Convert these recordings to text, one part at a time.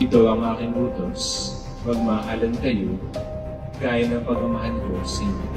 Ito ang aking utos, magmahalan kayo, gaya ng pagmamahal ko sa inyo.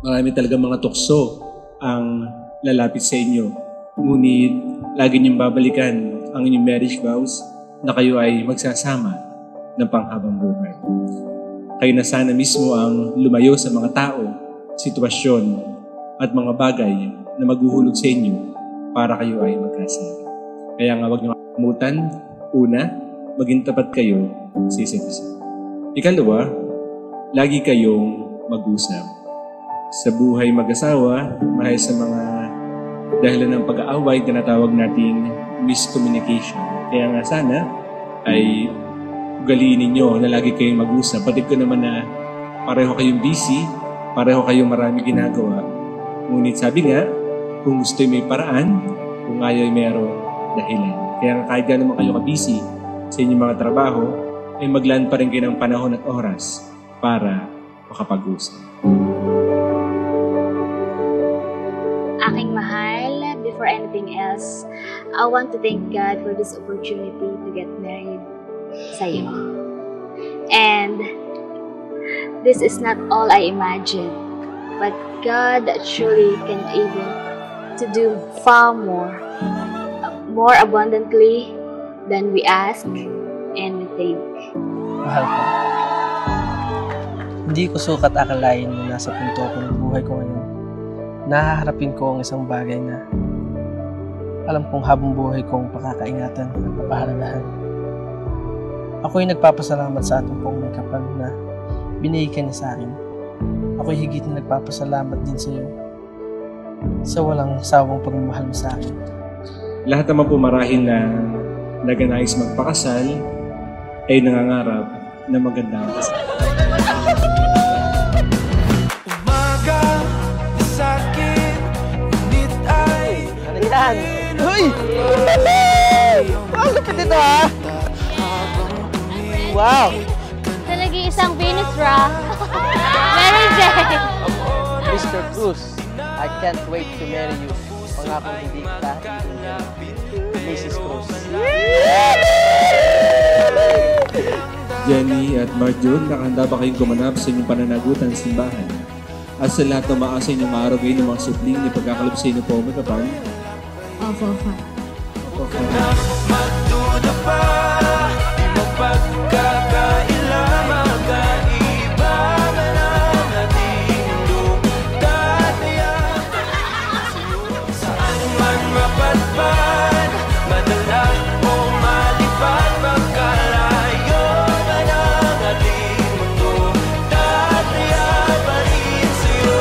Marami talaga mga tukso ang lalapit sa inyo. Ngunit lagi niyong babalikan ang inyong marriage vows na kayo ay magsasama ng panghabang buhay. Kayo na sana mismo ang lumayo sa mga tao, sitwasyon at mga bagay na maghuhulog sa inyo para kayo ay magkasama. Kaya nga huwag niyo kalimutan, una, maging tapat kayo sa isa't isa. Ikalawa, lagi kayong mag-usap. Sa buhay mag-asawa, marahil sa mga dahilan ng pag-aaway, tinatawag nating miscommunication. Kaya nga sana ay ugaliin ninyo na lagi kayong mag-usap. Patid ko naman na pareho kayong busy, pareho kayong marami ginagawa. Ngunit sabi nga, kung gusto may paraan, kung ayaw ay mayroong dahilan. Kaya nga kahit gano'n naman kayo ka-busy sa inyong mga trabaho, ay maglaan pa rin kayo ng panahon at oras para makapag-usap. Aking mahal, before anything else, I want to thank God for this opportunity to get married sa'yo. And this is not all I imagined, but God truly can able to do far more abundantly than we ask and we think. Mahal ko. Hindi ko sukat akalain na nasa punto ko ng buhay ko ngayon. Nahaharapin ko ang isang bagay na alam kong habang buhay kong pakakaingatan at papahalagahan. Ako'y nagpapasalamat sa ating pong may kapal na binigay ka niya sa akin. Ako'y higit na nagpapasalamat din sa iyo sa walang sawang pagmamahal mo sa akin. Lahat naman po marahil na nagnanais magpakasal ay nangangarap na magandang kasal. Yan! Uy! Ang lupit ito ha! Wow! Talaga isang Venus Ra. Mary Jane! Mr. Cruz, I can't wait to marry you. Pangakong hindi kita Mrs. Cruz. Jenny at Marjun, nakahanda ba kayong gumanap sa inyong pananagutan sa simbahan? At sa lahat ng maasa inyong maarogay ng mga supling ni pagkakalab sa inyo po magkapal? Opo. Magduda pa, di magpagkakaila, magkaiba ka ng ating mundo. Tataya saan man mapadpad, madala o malipad, magkalayo ka ng ating mundo. Tataya pa rin sa'yo.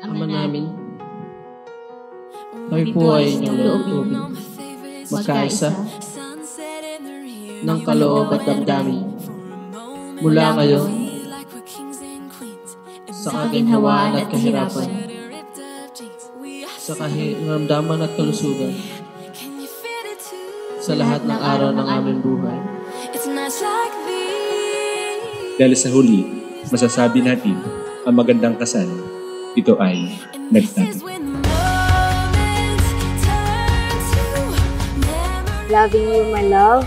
Ama namin, kami po ay inyong loobin, magkaisa ng kaloob at damdamin mula ngayon sa kaginhawaan at kahirapan, sa kahiramdaman at kalusugan, sa lahat ng araw ng aming buhay. Dahil sa huli, masasabi natin ang magandang kasal. Ito ay nagtatag. Loving you, my love,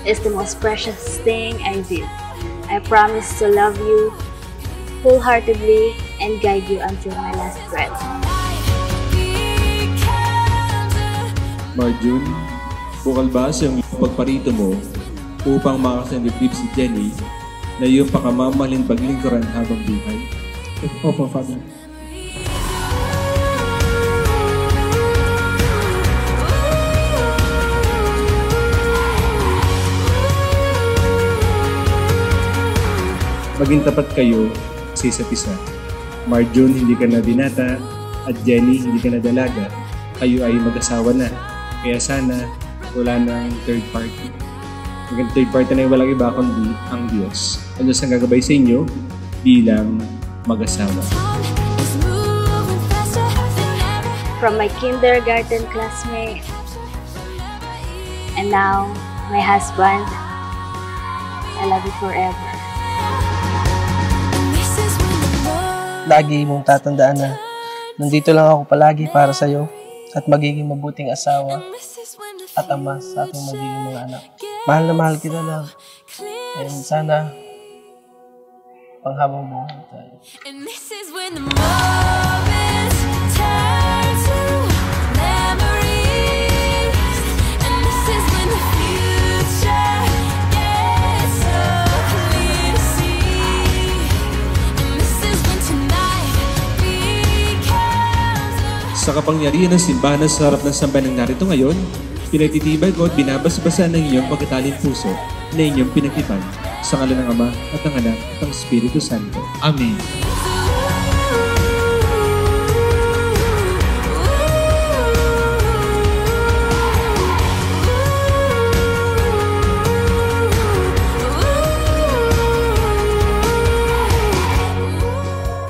is the most precious thing I did. I promise to love you wholeheartedly and guide you until my last breath. Marjun, bukal ba siyang pagparito mo upang makasandipdip si Jenny na iyong pakamamahalin paglingkuran habang buhay? Opo, Father. maging tapat kayo sa isa't isa. Marjon, hindi ka na binata, at Jenny, hindi ka na dalaga. Kayo ay mag-asawa na. Kaya sana wala nang third party. Ang third party na walang iba kundi ang Diyos. Ang Diyos ang gagabay sa inyo bilang mag-asawa. From my kindergarten classmate, and now my husband, I love you forever. Lagi mong tatandaan na nandito lang ako palagi para sa'yo at magiging mabuting asawa at ama sa ating magiging mga anak. Mahal na mahal kita lang. And sana panghabang buhay tayo. And this is when the moments turn to memories. And this is when the future gets so clear to see. And this is when tonight becomes a... Sa kapangyarihan ng simbahan sa harap ng sambahan ng narito ngayon, pinagtitibay ko at binabasbasan ng iyong pagkataling puso na inyong pinagtipan sa ngalan ng Ama at ng Anak at ng Espiritu Santo. Amen.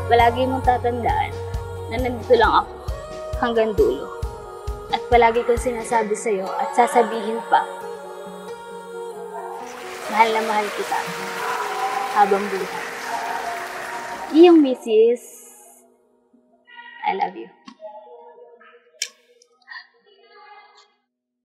Palagi mong tatandaan na nandito lang ako hanggang dulo. At palagi kong sinasabi sa'yo at sasabihin pa, mahal na mahal kita habang buhay. Iyong Mrs. I love you.